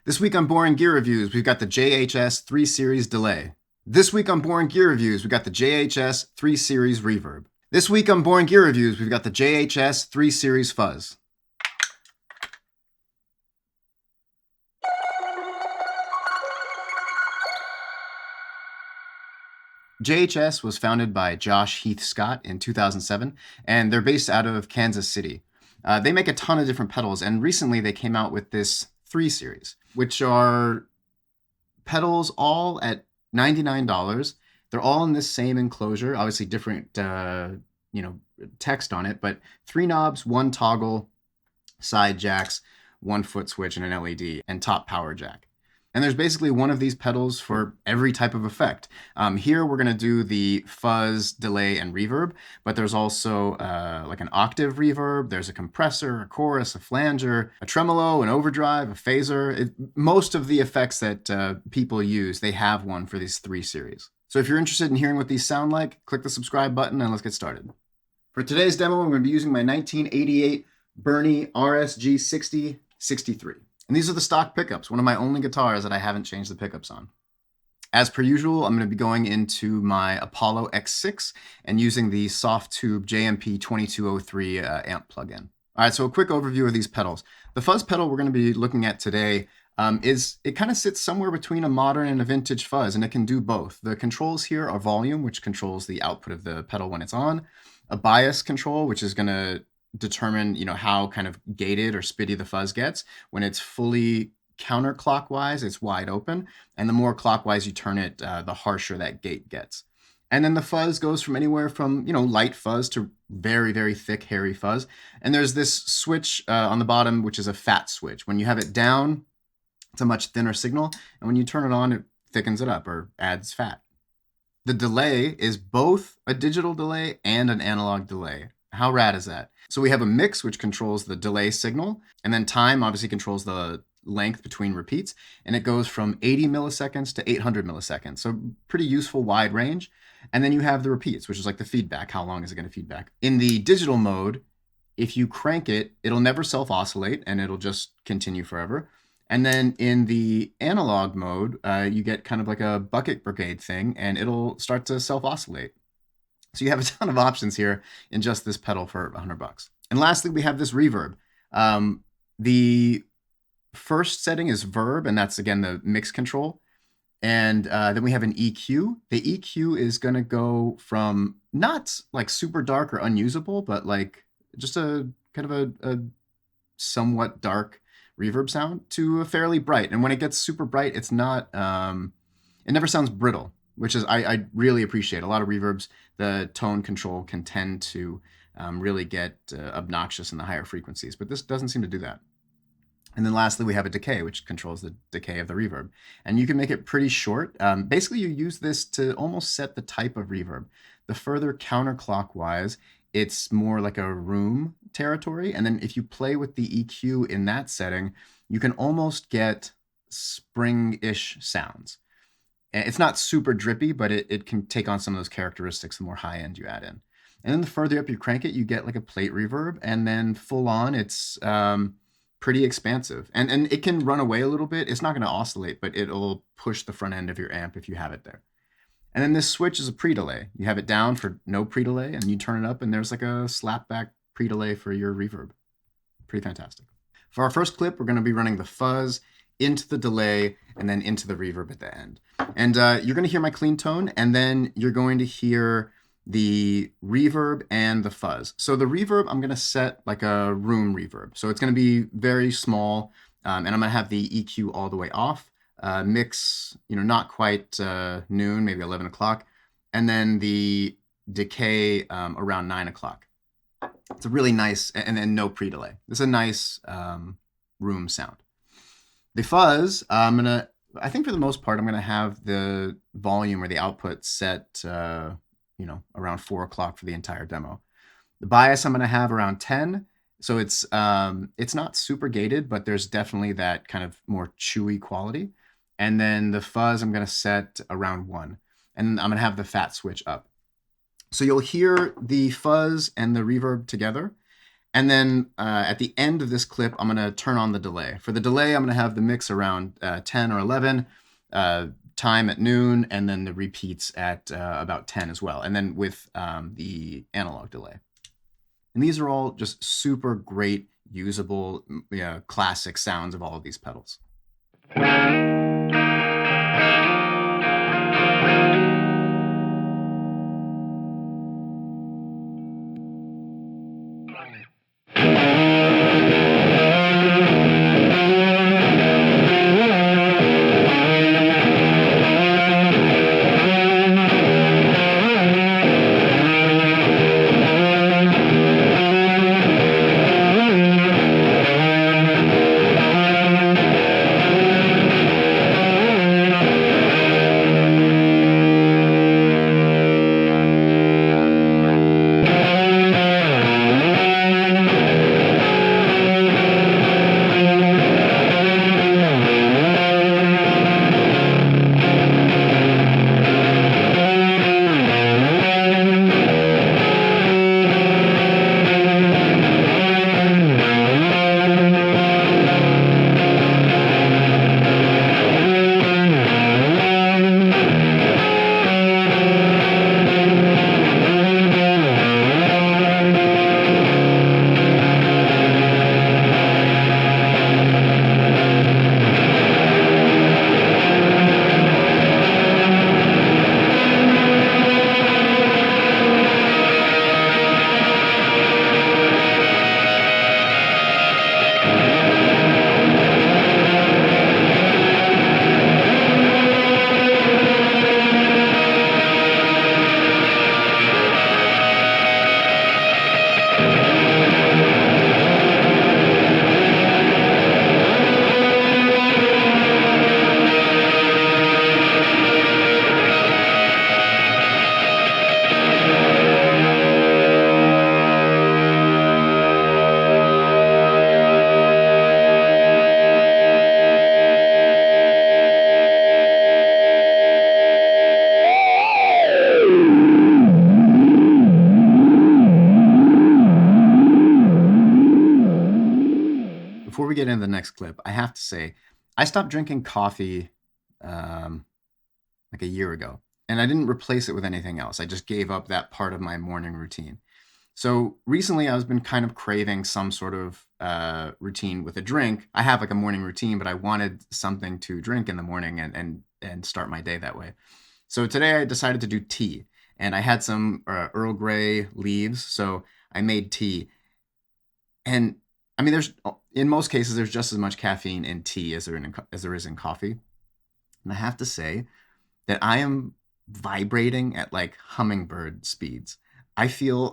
This week on Boring Gear Reviews, we've got the JHS 3 Series Delay. This week on Boring Gear Reviews, we've got the JHS 3 Series Reverb. This week on Boring Gear Reviews, we've got the JHS 3 Series Fuzz. JHS was founded by Josh Heath Scott in 2007, and they're based out of Kansas City. They make a ton of different pedals, and recently they came out with this 3 Series, which are pedals all at $99. They're all in this same enclosure, obviously different text on it, but 3 knobs, 1 toggle, side jacks, 1 foot switch, and an LED, and top power jack. And there's basically one of these pedals for every type of effect. Here we're going to do the fuzz, delay, and reverb, but there's also like an octave reverb, there's a compressor, a chorus, a flanger, a tremolo, an overdrive, a phaser. Most of the effects that people use, they have one for these 3 series. So if you're interested in hearing what these sound like, click the subscribe button and let's get started. For today's demo, I'm going to be using my 1988 Burny RSG-60 63. And these are the stock pickups, one of my only guitars that I haven't changed the pickups on. As per usual, I'm going to be going into my Apollo X6 and using the Softube JMP 2203 amp plugin. All right, so a quick overview of these pedals. The fuzz pedal we're going to be looking at today it kind of sits somewhere between a modern and a vintage fuzz, and it can do both. The controls here are volume, which controls the output of the pedal when it's on, a bias control, which is going to determine how kind of gated or spitty the fuzz gets. When it's fully counterclockwise, it's wide open, and the more clockwise you turn it, the harsher that gate gets. And then the fuzz goes from anywhere from light fuzz to very, very thick, hairy fuzz. And there's this switch on the bottom, which is a fat switch. When you have it down, it's a much thinner signal, and when you turn it on, it thickens it up or adds fat. The delay is both a digital delay and an analog delay. How rad is that? So we have a mix, which controls the delay signal, and then time obviously controls the length between repeats, and it goes from 80 milliseconds to 800 milliseconds. So pretty useful wide range. And then you have the repeats, which is like the feedback. How long is it going to feedback? In the digital mode, if you crank it, it'll never self-oscillate, and it'll just continue forever. And then in the analog mode, you get kind of like a bucket brigade thing, and it'll start to self-oscillate. So you have a ton of options here in just this pedal for $100. And lastly, we have this reverb. The first setting is verb, and that's, again, the mix control. And then we have an EQ. The EQ is going to go from not like super dark or unusable, but like just a kind of a somewhat dark reverb sound to a fairly bright. And when it gets super bright, it's not, it never sounds brittle, which is I really appreciate. A lot of reverbs, the tone control can tend to really get obnoxious in the higher frequencies, but this doesn't seem to do that. And then lastly, we have a decay, which controls the decay of the reverb. And you can make it pretty short. Basically, you use this to almost set the type of reverb. The further counterclockwise, it's more like a room territory. And then if you play with the EQ in that setting, you can almost get spring-ish sounds. It's not super drippy, but it can take on some of those characteristics the more high end you add in. And then the further up you crank it, you get like a plate reverb, and then full on, it's pretty expansive. And it can run away a little bit. It's not going to oscillate, but it'll push the front end of your amp if you have it there. And then this switch is a pre-delay. You have it down for no pre-delay, and you turn it up, and there's like a slapback pre-delay for your reverb. Pretty fantastic. For our first clip, we're going to be running the fuzz into the delay and then into the reverb at the end. And you're going to hear my clean tone, and then you're going to hear the reverb and the fuzz. So the reverb, I'm going to set like a room reverb. So it's going to be very small, and I'm going to have the EQ all the way off. Mix, not quite noon, maybe 11 o'clock. And then the decay around 9 o'clock. It's a really nice, and then no pre-delay. This is a nice room sound. The fuzz, I think for the most part, I'm going to have the volume or the output set, around 4 o'clock for the entire demo. The bias I'm going to have around 10. So it's not super gated, but there's definitely that kind of more chewy quality. And then the fuzz I'm going to set around 1. And I'm going to have the fat switch up. So you'll hear the fuzz and the reverb together. And then at the end of this clip, I'm going to turn on the delay. For the delay, I'm going to have the mix around 10 or 11, time at noon, and then the repeats at about 10 as well. And then with the analog delay. And these are all just super great, usable, classic sounds of all of these pedals. Before we get into the next clip, I have to say, I stopped drinking coffee like a year ago, and I didn't replace it with anything else. I just gave up that part of my morning routine. So recently I've been kind of craving some sort of routine with a drink. I have like a morning routine, but I wanted something to drink in the morning and start my day that way. So today I decided to do tea, and I had some Earl Grey leaves, so I made tea. And I mean, in most cases, there's just as much caffeine in tea as there is in coffee. And I have to say that I am vibrating at like hummingbird speeds. I feel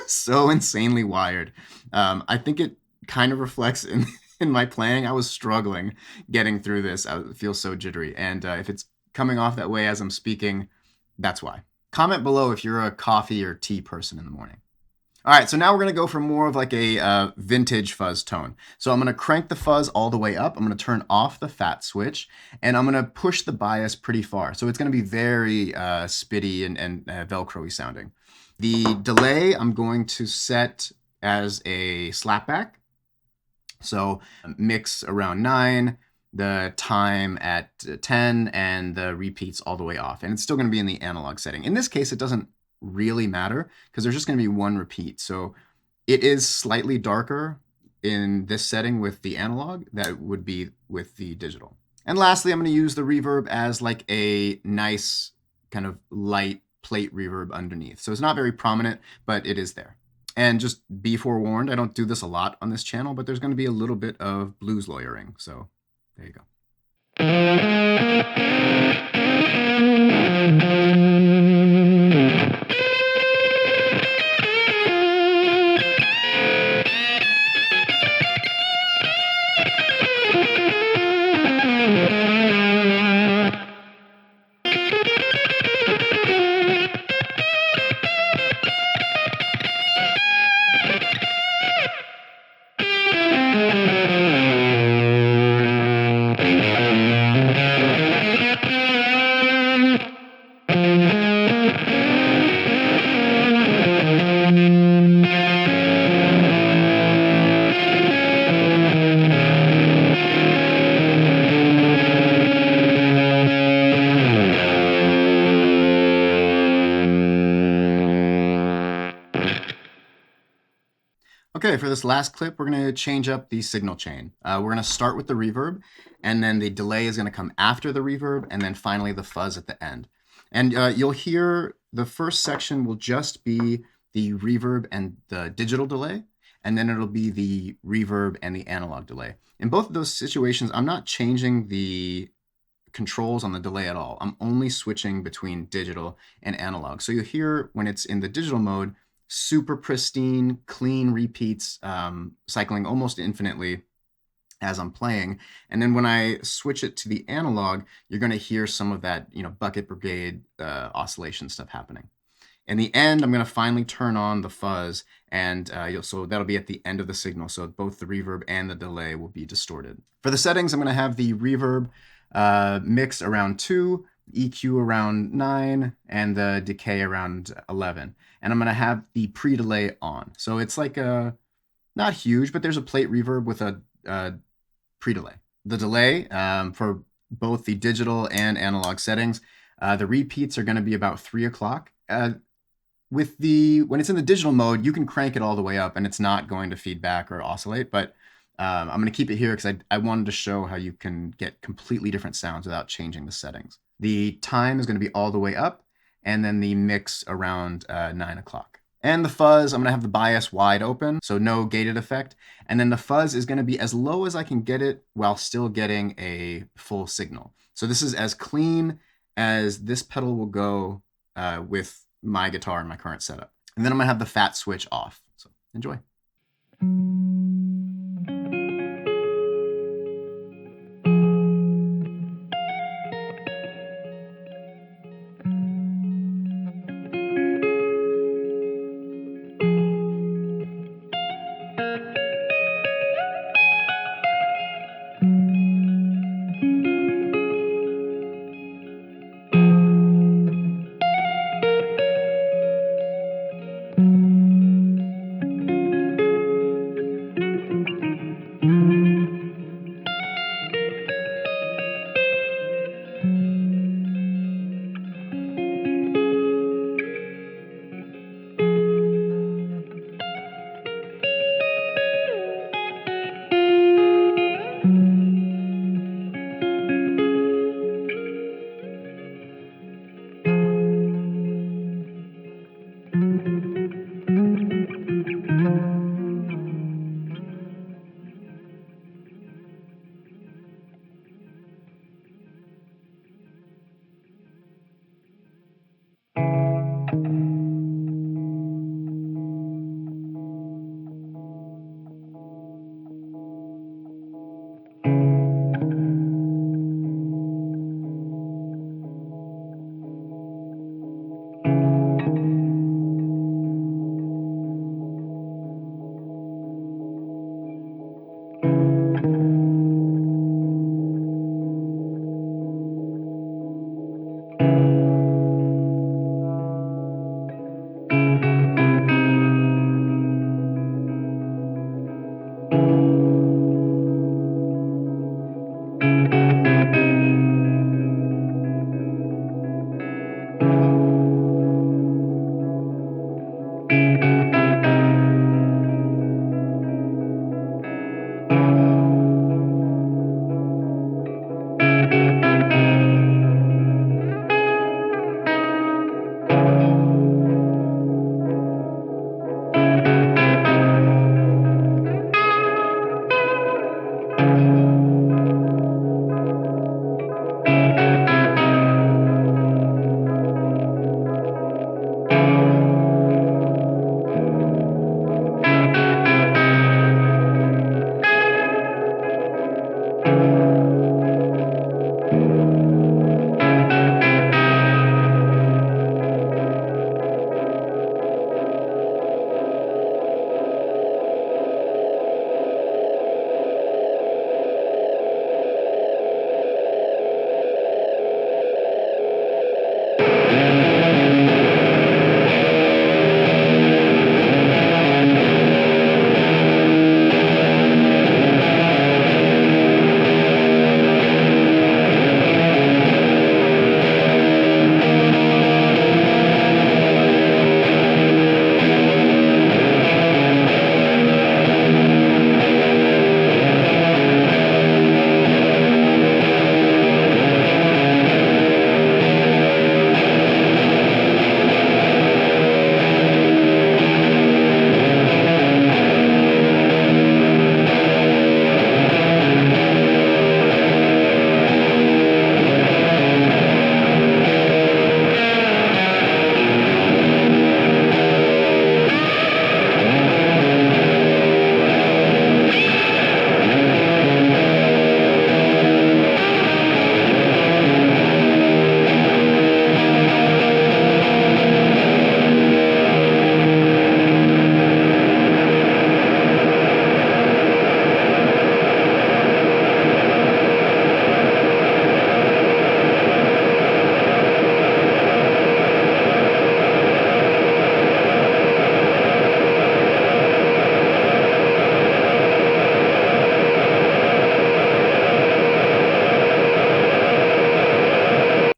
so insanely wired. I think it kind of reflects in my playing. I was struggling getting through this. I feel so jittery. And if it's coming off that way as I'm speaking, that's why. Comment below if you're a coffee or tea person in the morning. All right, so now we're going to go for more of like a vintage fuzz tone. So I'm going to crank the fuzz all the way up. I'm going to turn off the fat switch, and I'm going to push the bias pretty far. So it's going to be very spitty and Velcro-y sounding. The delay I'm going to set as a slapback. So mix around 9, the time at 10, and the repeats all the way off. And it's still going to be in the analog setting. In this case, it doesn't really matter because there's just going to be one repeat. So it is slightly darker in this setting with the analog that would be with the digital. And lastly, I'm going to use the reverb as like a nice kind of light plate reverb underneath. So it's not very prominent, but it is there. And just be forewarned, I don't do this a lot on this channel, but there's going to be a little bit of blues lawyering. So there you go. this last clip, we're going to change up the signal chain. We're going to start with the reverb, and then the delay is going to come after the reverb, and then finally the fuzz at the end. And you'll hear the first section will just be the reverb and the digital delay, and then it'll be the reverb and the analog delay. In both of those situations, I'm not changing the controls on the delay at all. I'm only switching between digital and analog. So you'll hear when it's in the digital mode, super pristine, clean repeats, cycling almost infinitely as I'm playing. And then when I switch it to the analog, you're going to hear some of that, bucket brigade oscillation stuff happening. In the end, I'm going to finally turn on the fuzz, and so that'll be at the end of the signal. So both the reverb and the delay will be distorted. For the settings, I'm going to have the reverb mix around 2, EQ around 9, and the decay around 11. And I'm going to have the pre-delay on. So it's like not huge, but there's a plate reverb with a pre-delay. The delay for both the digital and analog settings, the repeats are going to be about 3 o'clock. When it's in the digital mode, you can crank it all the way up and it's not going to feedback or oscillate, but I'm going to keep it here because I wanted to show how you can get completely different sounds without changing the settings. The time is going to be all the way up, and then the mix around 9 o'clock. And the fuzz, I'm going to have the bias wide open, so no gated effect. And then the fuzz is going to be as low as I can get it while still getting a full signal. So this is as clean as this pedal will go with my guitar in my current setup. And then I'm going to have the fat switch off. So enjoy.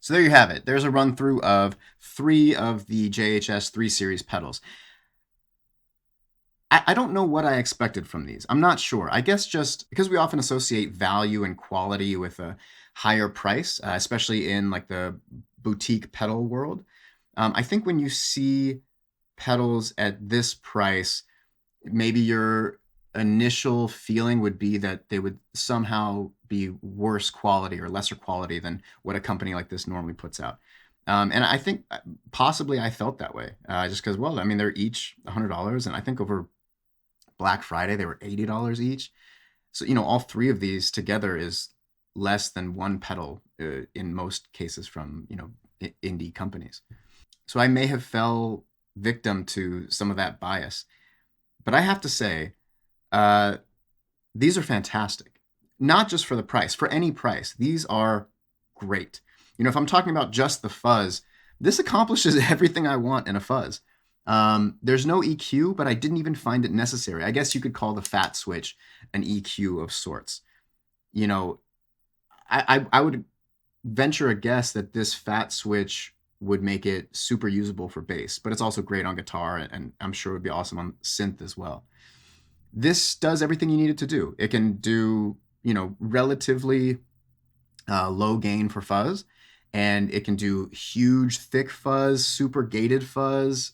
So there you have it. There's a run through of 3 of the JHS 3 Series pedals. I don't know what I expected from these. I'm not sure. I guess just because we often associate value and quality with a higher price, especially in like the boutique pedal world. I think when you see pedals at this price, maybe your initial feeling would be that they would somehow be worse quality or lesser quality than what a company like this normally puts out. And I think possibly I felt that way just because, well, I mean, they're each $100. And I think over Black Friday, they were $80 each. So, all 3 of these together is less than one pedal in most cases from, indie companies. So I may have fell victim to some of that bias. But I have to say, these are fantastic. Not just for the price, for any price. These are great. If I'm talking about just the fuzz, this accomplishes everything I want in a fuzz. There's no EQ, but I didn't even find it necessary. I guess you could call the fat switch an EQ of sorts. I would venture a guess that this fat switch would make it super usable for bass, but it's also great on guitar, and I'm sure it would be awesome on synth as well. This does everything you need it to do. It can do, relatively low gain for fuzz, and it can do huge, thick fuzz, super gated fuzz.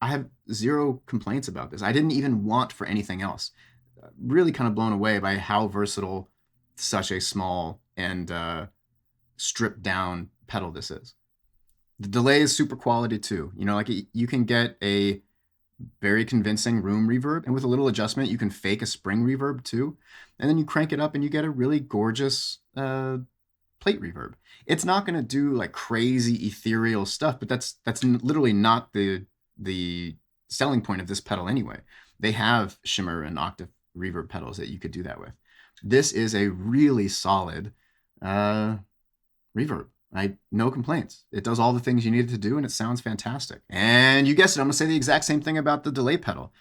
I have 0 complaints about this. I didn't even want for anything else. Really kind of blown away by how versatile such a small and stripped down pedal this is. The delay is super quality too. You can get a very convincing room reverb, and with a little adjustment, you can fake a spring reverb too. And then you crank it up and you get a really gorgeous plate reverb. It's not going to do like crazy ethereal stuff, but that's literally not the selling point of this pedal anyway. They have shimmer and octave reverb pedals that you could do that with. This is a really solid reverb. No complaints. It does all the things you need it to do, and it sounds fantastic. And you guessed it, I'm going to say the exact same thing about the delay pedal.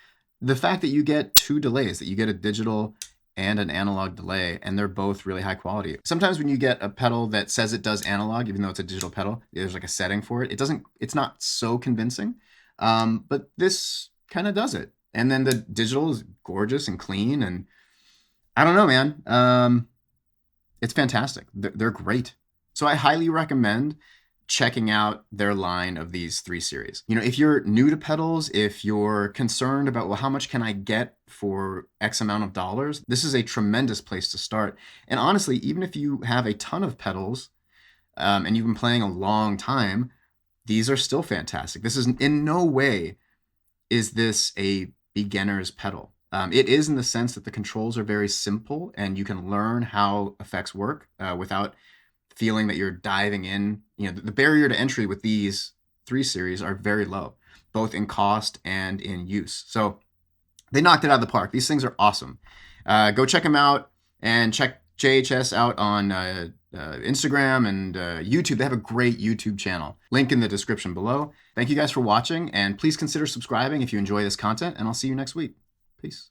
The fact that you get 2 delays, that you get a digital and an analog delay, and they're both really high quality. Sometimes when you get a pedal that says it does analog, even though it's a digital pedal, there's like a setting for it. It's not so convincing, but this kind of does it. And then the digital is gorgeous and clean, and I don't know, man. It's fantastic. They're great. So I highly recommend checking out their line of these 3 series. If you're new to pedals, if you're concerned about, well, how much can I get for X amount of dollars, this is a tremendous place to start. And honestly, even if you have a ton of pedals and you've been playing a long time, these are still fantastic. This is in no way is this a beginner's pedal. It is in the sense that the controls are very simple and you can learn how effects work without feeling that you're diving in. The barrier to entry with these 3 series are very low, both in cost and in use. So they knocked it out of the park. These things are awesome. Go check them out, and check JHS out on Instagram and YouTube. They have a great YouTube channel. Link in the description below. Thank you guys for watching, and please consider subscribing if you enjoy this content, and I'll see you next week. Peace.